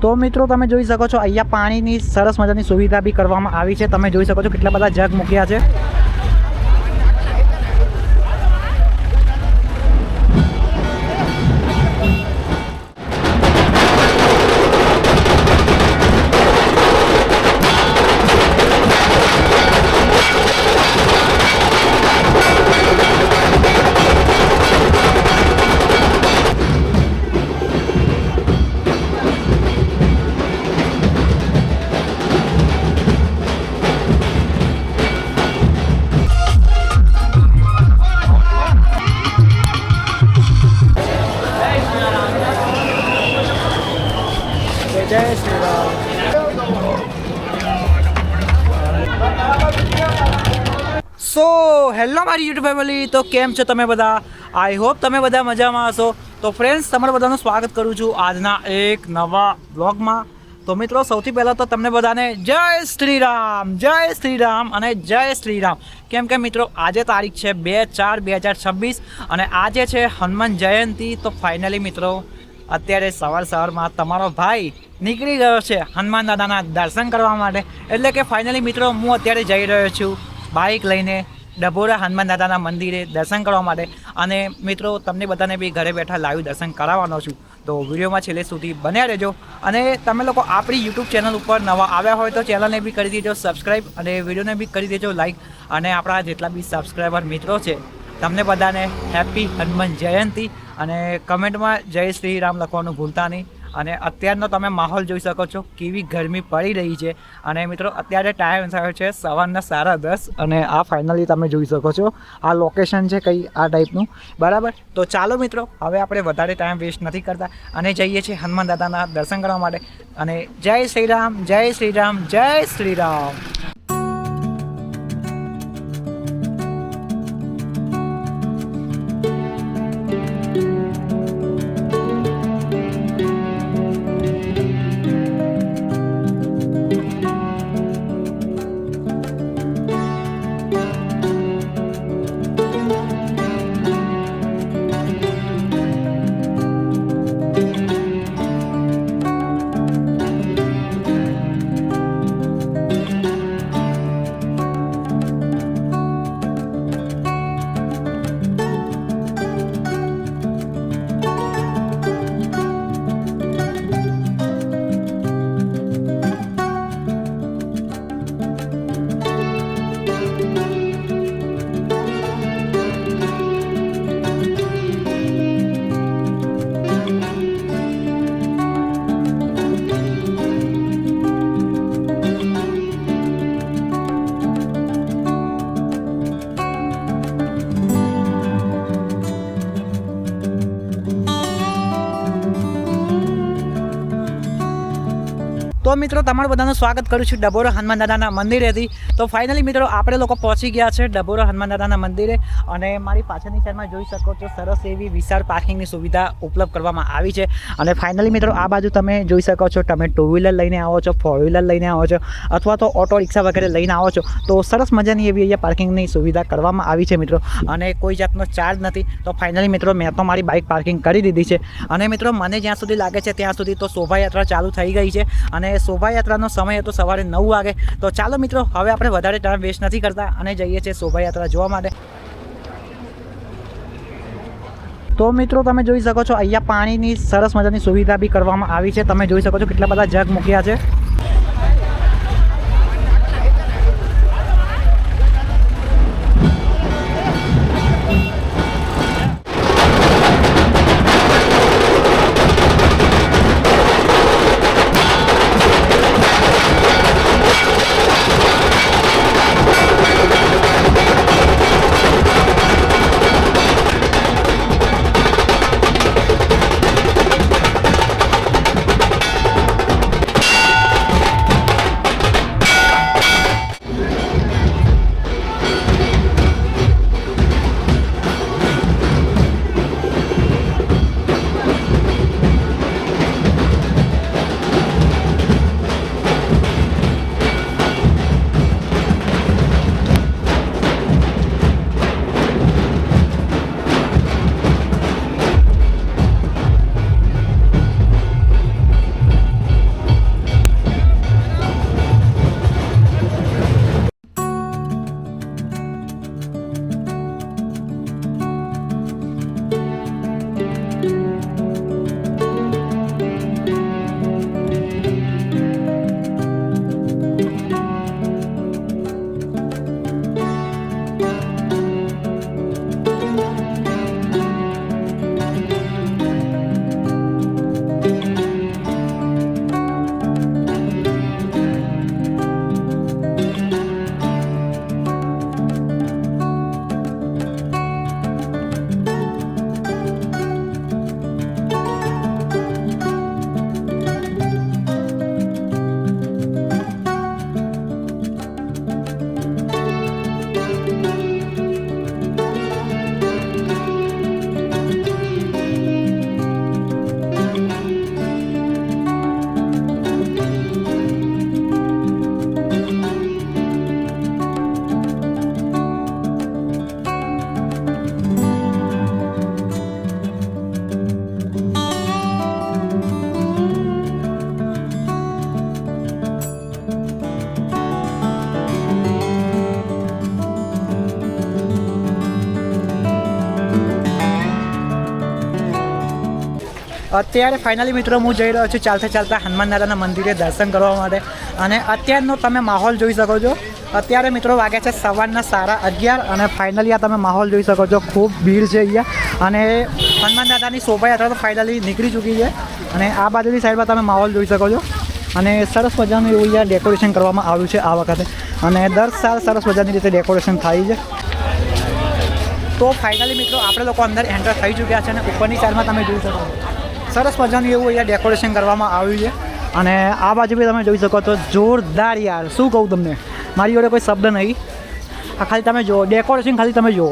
તો મિત્રો તમે જોઈ શકો છો અહીંયા પાણીની સરસ મજાની સુવિધા બી કરવામાં આવી છે। તમે જોઈ શકો છો કેટલા બધા જગ મૂક્યા છે। જય શ્રી રામ। સો હેલો મારી યુટ્યુબ ફેમિલી, તો કેમ છો તમે બધા? આઈ હોપ તમે બધા મજામાં હશો। તો ફ્રેન્ડ્સ, તમારું બધાનું સ્વાગત કરું છું આજના એક નવા બ્લોગમાં। તો મિત્રો, સૌથી પહેલાં તો તમને બધાને જય શ્રી રામ અને જય શ્રી રામ। કેમ કે મિત્રો આજે તારીખ છે 2/4/2026 અને આજે છે હનુમાન જયંતી। તો ફાઇનલી મિત્રો અત્યારે સવારમાં તમારો ભાઈ નીકળી ગયો છે હનુમાન દાદાના દર્શન કરવા માટે। એટલે કે ફાઇનલી મિત્રો હું અત્યારે જઈ રહ્યો છું બાઇક લઈને ડભોરા હનુમાન દાદાના મંદિરે દર્શન કરવા માટે। અને મિત્રો તમને બધાને બી ઘરે બેઠા લાઈવ દર્શન કરાવવાનો છું। તો વિડીયોમાં છેલ્લે સુધી બન્યા રહેજો। અને તમે લોકો આપણી યુટ્યુબ ચેનલ ઉપર નવા આવ્યા હોય તો ચેનલને બી કરી દેજો સબસ્ક્રાઈબ અને વિડીયોને બી કરી દેજો લાઈક। અને આપણા જેટલા બી સબસ્ક્રાઈબર મિત્રો છે તમને બધાને હેપી હનુમાન જયંતી। અને કમેન્ટમાં જય શ્રી રામ લખવાનું ભૂલતા નહીં। અને અત્યારનો તમે માહોલ જોઈ શકો છો કેવી ગરમી પડી રહી છે। અને મિત્રો અત્યારે ટાઈમ થયો છે સવારના 10:30 અને આ ફાઇનલી તમે જોઈ શકો છો આ લોકેશન છે કંઈ આ ટાઈપનું, બરાબર। તો ચાલો મિત્રો, હવે આપણે વધારે ટાઈમ વેસ્ટ નથી કરતા અને જઈએ છીએ હનુમાન દાદાના દર્શન કરવા માટે। અને જય શ્રી રામ, જય શ્રી રામ, જય શ્રી રામ। તો મિત્રો તમારું બધાનું સ્વાગત કરું છું ડભોરા હનુમાન દાદાના મંદિરેથી। તો ફાઇનલી મિત્રો આપણે લોકો પહોંચી ગયા છે ડભોરા હનુમાન દાદાના મંદિરે। અને મારી પાછળની સાઈડમાં જોઈ શકો છો સરસ એવી વિશાળ પાર્કિંગની સુવિધા ઉપલબ્ધ કરવામાં આવી છે। અને ફાઇનલી મિત્રો આ બાજુ તમે જોઈ શકો છો, તમે 2 વ્હીલર લઈને આવો છો, 4 વ્હીલર લઈને આવો છો અથવા તો ઓટો રિક્ષા વગેરે લઈને આવો છો તો સરસ મજાની એવી અહીંયા પાર્કિંગની સુવિધા કરવામાં આવી છે મિત્રો। અને કોઈ જાતનો ચાર્જ નથી। તો ફાઇનલી મિત્રો મેં તો મારી બાઇક પાર્કિંગ કરી દીધી છે। અને મિત્રો મને જ્યાં સુધી લાગે છે ત્યાં સુધી તો શોભાયાત્રા ચાલુ થઈ ગઈ છે અને શોભાયાત્રાનો સમય હતો સવારે 9 વાગે। તો ચાલો મિત્રો, હવે આપણે વધારે ટાઈમ વેસ્ટ નથી કરતા અને જઈએ છીએ શોભાયાત્રા જોવા માટે। તો મિત્રો તમે જોઈ શકો છો અહીંયા પાણીની સરસ મજાની સુવિધા બી કરવામાં આવી છે। તમે જોઈ શકો છો કેટલા બધા જગ મૂક્યા છે। અત્યારે ફાઇનલી મિત્રો હું જઈ રહ્યો છું ચાલતા ચાલતા હનુમાન દાદાના મંદિરે દર્શન કરવા માટે. અને અત્યારનો તમે માહોલ જોઈ શકો છો. અત્યારે મિત્રો વાગ્યા છે સવારના 11:30 અને ફાઇનલી આ તમે માહોલ જોઈ શકો છો. ખૂબ ભીડ છે અહીંયા. અને હનુમાન દાદાની શોભાયાત્રા તો ફાઇનલી નીકળી ચૂકી છે. અને આ બાજુની સાઈડમાં તમે માહોલ જોઈ શકો છો. અને સરસ મજાનું એવું અહીંયા ડેકોરેશન કરવામાં આવ્યું છે આ વખતે. અને દર સાલ સરસ મજાની રીતે ડેકોરેશન થાય છે. તો ફાઇનલી મિત્રો આપણે લોકો અંદર એન્ટર થઈ ચૂક્યા છે. અને ઉપરની સાઈડમાં તમે જોઈ શકો સરસ મજાનું એવું અહીંયા ડેકોરેશન કરવામાં આવ્યું છે. અને આ બાજુ બી તમે જોઈ શકો છો જોરદાર યાર, શું કહું તમને, મારી જોડે કોઈ શબ્દ નહીં. આ ખાલી તમે જુઓ ડેકોરેશન, ખાલી તમે જુઓ.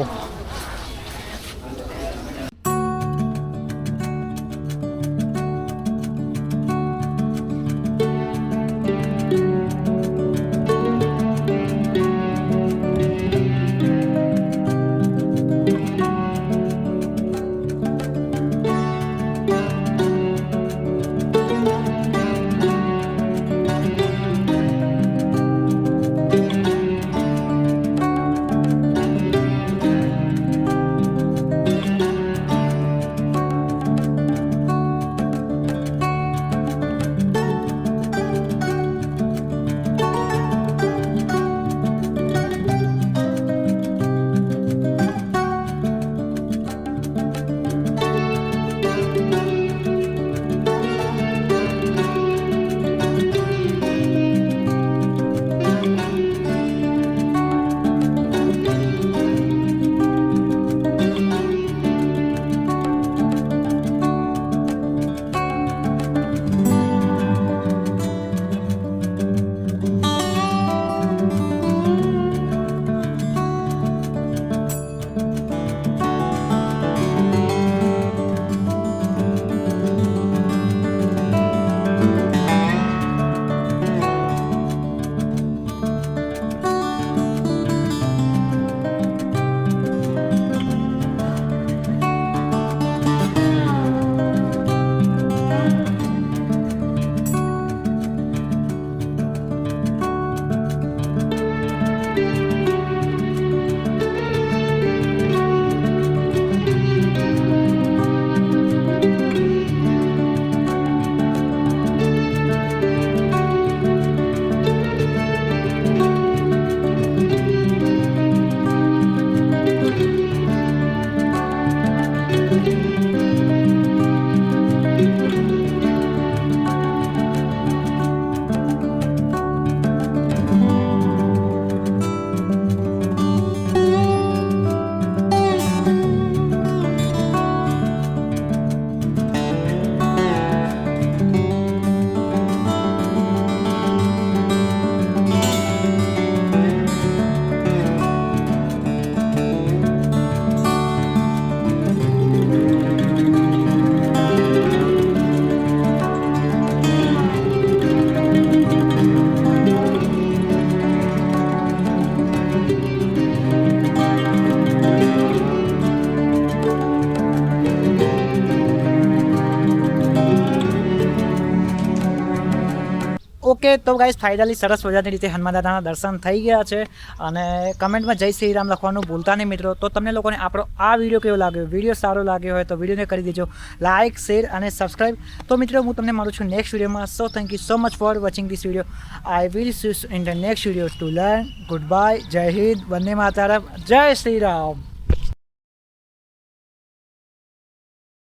ઓકે, તો ગાઈસ ફાઇનલી સરસ મજાની રીતે હનુમાન દાદાના દર્શન થઈ ગયા છે. અને કમેન્ટમાં જય શ્રી રામ લખવાનું ભૂલતા નહીં મિત્રો. તો તમને લોકોને આપણો આ વિડીયો કેવો લાગ્યો, વિડીયો સારો લાગ્યો હોય તો વિડીયોને કરી દેજો લાઇક, શેર અને સબસ્ક્રાઈબ. તો મિત્રો હું તમને મળું છું નેક્સ્ટ વિડીયોમાં. So thank you so much for watching this video. I will see you in the next video to learn. Good bye, જય હિન્દ, વંદે માતરમ, જય શ્રી રામ.